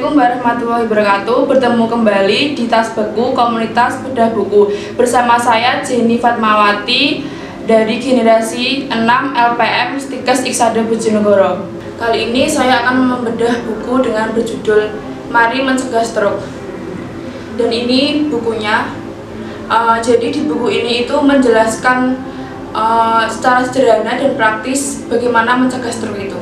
Assalamualaikum warahmatullahi wabarakatuh. Bertemu kembali di Tas Beku Komunitas Bedah Buku bersama saya Jenny Fatmawati dari generasi 6 LPM Stikes Iksada Bojonegoro. Kali ini saya akan membedah buku dengan berjudul Mari Mencegah Stroke. Dan ini bukunya. Jadi di buku ini itu menjelaskan secara sederhana dan praktis bagaimana mencegah stroke itu.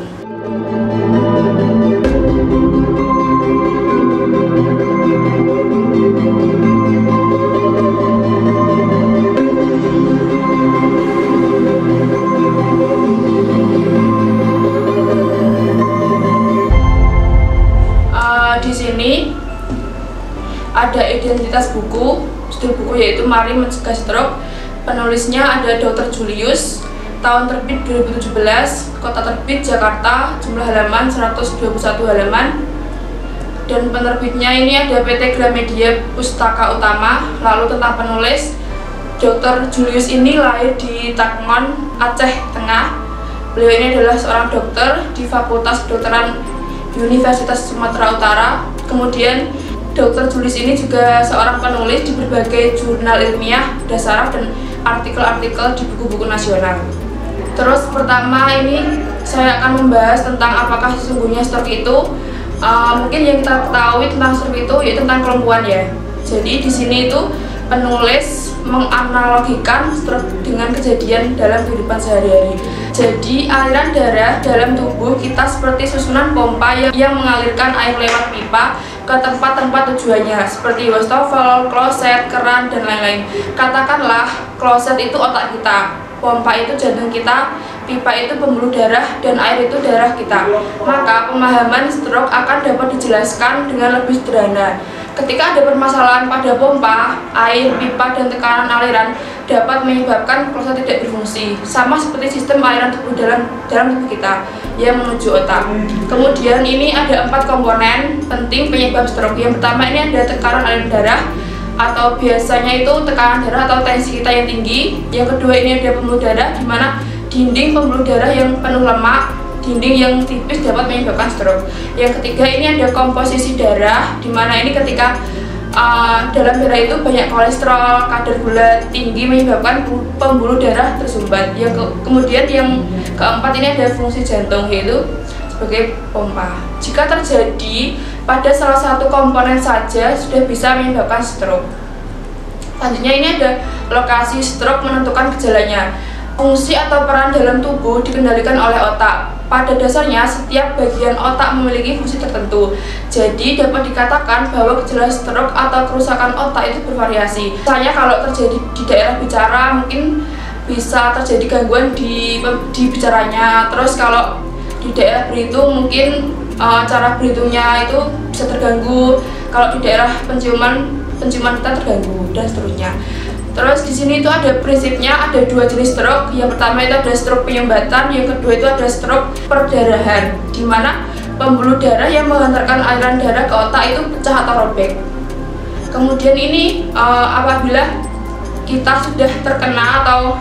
Di sini ada identitas buku, judul buku yaitu Mari Mencegah Stroke. Penulisnya ada Dr. Julius, tahun terbit 2017, kota terbit Jakarta, jumlah halaman 121 halaman. Dan penerbitnya ini ada PT Gramedia Pustaka Utama. Lalu tentang penulis, Dr. Julius ini lahir di Takngon, Aceh Tengah. Beliau ini adalah seorang dokter di Fakultas Kedokteran Universitas Sumatera Utara. Kemudian Dr. Julius ini juga seorang penulis di berbagai jurnal ilmiah, dasarah, dan artikel-artikel di buku-buku nasional. Terus pertama ini saya akan membahas tentang apakah sesungguhnya stroke itu. Mungkin yang kita ketahui tentang stroke itu yaitu tentang kelumpuhan ya. Jadi di sini itu penulis menganalogikan stroke dengan kejadian dalam kehidupan sehari-hari. Jadi aliran darah dalam tubuh kita seperti susunan pompa yang mengalirkan air lewat pipa ke tempat-tempat tujuannya seperti wastafel, kloset, keran, dan lain-lain. Katakanlah kloset itu otak kita, pompa itu jantung kita, pipa itu pembuluh darah, dan air itu darah kita. Maka pemahaman stroke akan dapat dijelaskan dengan lebih sederhana. Ketika ada permasalahan pada pompa, air, pipa, dan tekanan aliran dapat menyebabkan kloset tidak berfungsi, sama seperti sistem aliran tubuh dalam tubuh kita yang menuju otak. Kemudian ini ada 4 komponen penting penyebab stroke. Yang pertama ini ada tekanan aliran darah, atau biasanya itu tekanan darah atau tensi kita yang tinggi. Yang kedua ini ada pembuluh darah, di mana dinding pembuluh darah yang penuh lemak, dinding yang tipis dapat menyebabkan stroke. Yang ketiga ini ada komposisi darah, di mana ini ketika dalam darah itu banyak kolesterol, kadar gula tinggi menyebabkan pembuluh darah tersumbat. Kemudian yang keempat ini ada fungsi jantung, yaitu sebagai pompa. Jika terjadi pada salah satu komponen saja sudah bisa menyebabkan stroke. Selanjutnya ini ada lokasi stroke menentukan gejalanya. Fungsi atau peran dalam tubuh dikendalikan oleh otak. Pada dasarnya, setiap bagian otak memiliki fungsi tertentu. Jadi, dapat dikatakan bahwa gejala stroke atau kerusakan otak itu bervariasi. Misalnya kalau terjadi di daerah bicara, mungkin bisa terjadi gangguan di bicaranya. Terus kalau di daerah berhitung, mungkin cara berhitungnya itu bisa terganggu. Kalau di daerah penciuman kita terganggu, dan seterusnya. Terus di sini itu ada prinsipnya, ada 2 jenis stroke. Yang pertama itu ada stroke penyumbatan, yang kedua itu ada stroke perdarahan, di mana pembuluh darah yang mengantarkan aliran darah ke otak itu pecah atau robek. Kemudian ini apabila kita sudah terkena atau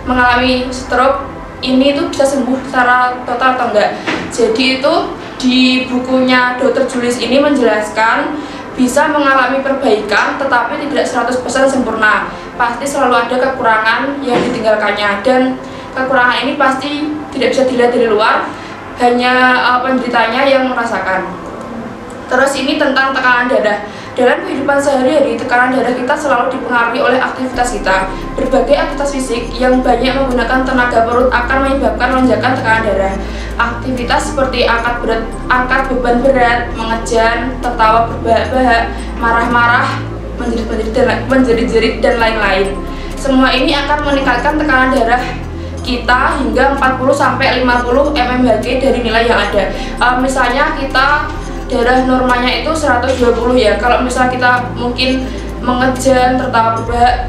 mengalami stroke, ini itu bisa sembuh secara total atau enggak. Jadi itu di bukunya Dr. Julius ini menjelaskan bisa mengalami perbaikan tetapi tidak 100% sempurna. Pasti selalu ada kekurangan yang ditinggalkannya, dan kekurangan ini pasti tidak bisa dilihat dari luar, hanya penderitanya yang merasakan. Terus ini tentang tekanan darah. Dalam kehidupan sehari-hari, tekanan darah kita selalu dipengaruhi oleh aktivitas kita. Berbagai aktivitas fisik yang banyak menggunakan tenaga perut akan menyebabkan lonjakan tekanan darah. Aktivitas seperti angkat beban berat, mengejan, tertawa berbahak-bahak, marah-marah, menjerit-jerit, dan lain-lain. Semua ini akan meningkatkan tekanan darah kita hingga 40-50 mmHg dari nilai yang ada. Misalnya kita darah normalnya itu 120 ya. Kalau misalnya kita mungkin mengejan, tertawa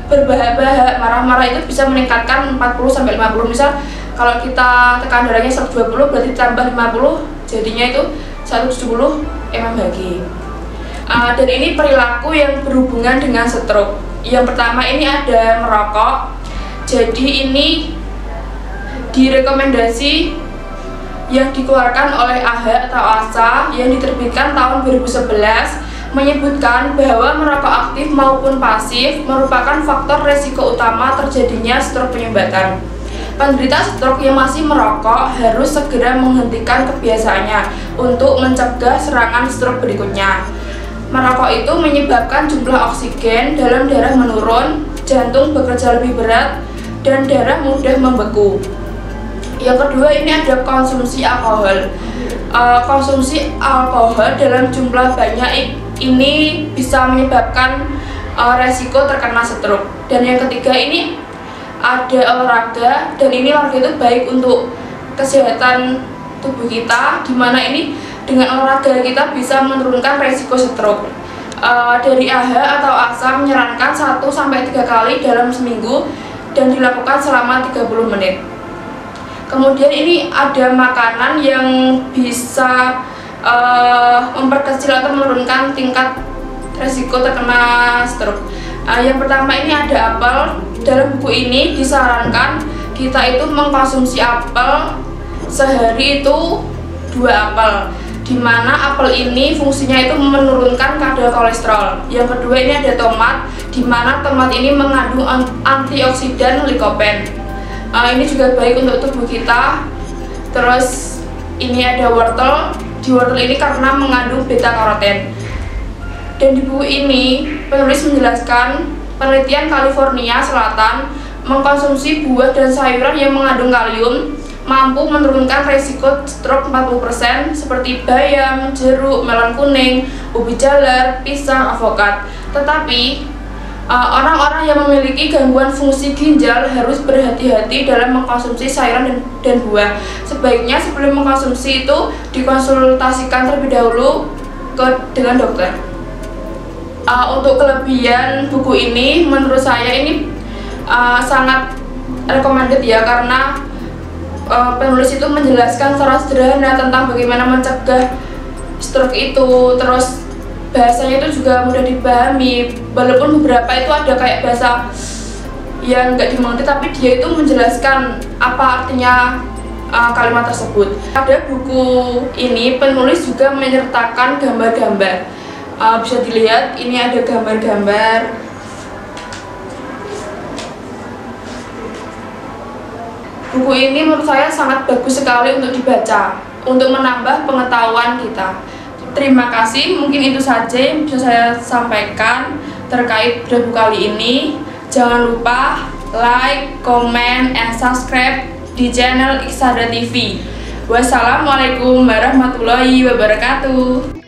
berbahak-bahak, marah-marah, itu bisa meningkatkan 40-50. Misal kalau kita tekan darahnya 120 berarti tambah 50 jadinya itu 170 mmHg. Dan ini perilaku yang berhubungan dengan stroke. Yang pertama ini ada merokok. Jadi ini direkomendasi yang dikeluarkan oleh AHA atau ASA yang diterbitkan tahun 2011 menyebutkan bahwa merokok aktif maupun pasif merupakan faktor resiko utama terjadinya stroke penyumbatan. Penderita stroke yang masih merokok harus segera menghentikan kebiasaannya untuk mencegah serangan stroke berikutnya. Merokok itu menyebabkan jumlah oksigen dalam darah menurun, jantung bekerja lebih berat, dan darah mudah membeku. Yang kedua, ini ada konsumsi alkohol. Konsumsi alkohol dalam jumlah banyak ini bisa menyebabkan resiko terkena stroke. Dan yang ketiga, ini ada olahraga, dan ini olahraga itu baik untuk kesehatan tubuh kita, dimana ini dengan olahraga kita bisa menurunkan resiko stroke. Dari AHA atau ASA menyarankan 1-3 kali dalam seminggu dan dilakukan selama 30 menit. Kemudian ini ada makanan yang bisa memperkecil atau menurunkan tingkat resiko terkena stroke. Yang pertama, ini ada apel. Dalam buku ini disarankan kita itu mengkonsumsi apel sehari itu 2 apel, dimana apel ini fungsinya itu menurunkan kadar kolesterol. Yang kedua, ini ada tomat, dimana tomat ini mengandung antioksidan lycopene. Ini juga baik untuk tubuh kita. Terus ini ada wortel. Di wortel ini karena mengandung beta karoten. Dan di buku ini penulis menjelaskan penelitian California Selatan mengkonsumsi buah dan sayuran yang mengandung kalium mampu menurunkan resiko stroke 40% seperti bayam, jeruk, melon kuning, ubi jalar, pisang, avokat. Tetapi orang-orang yang memiliki gangguan fungsi ginjal harus berhati-hati dalam mengkonsumsi sayuran dan buah. Sebaiknya sebelum mengkonsumsi itu dikonsultasikan terlebih dahulu dengan dokter. Untuk kelebihan buku ini, menurut saya ini sangat recommended ya, karena penulis itu menjelaskan secara sederhana tentang bagaimana mencegah stroke itu. Terus bahasanya itu juga mudah dipahami, walaupun beberapa itu ada kayak bahasa yang nggak dimengerti, tapi dia itu menjelaskan apa artinya kalimat tersebut. Pada buku ini penulis juga menyertakan gambar-gambar. Bisa dilihat, ini ada gambar-gambar. Buku ini menurut saya sangat bagus sekali untuk dibaca, untuk menambah pengetahuan kita. Terima kasih, mungkin itu saja yang bisa saya sampaikan terkait buku kali ini. Jangan lupa like, comment, and subscribe di channel Iksada TV. Wassalamualaikum warahmatullahi wabarakatuh.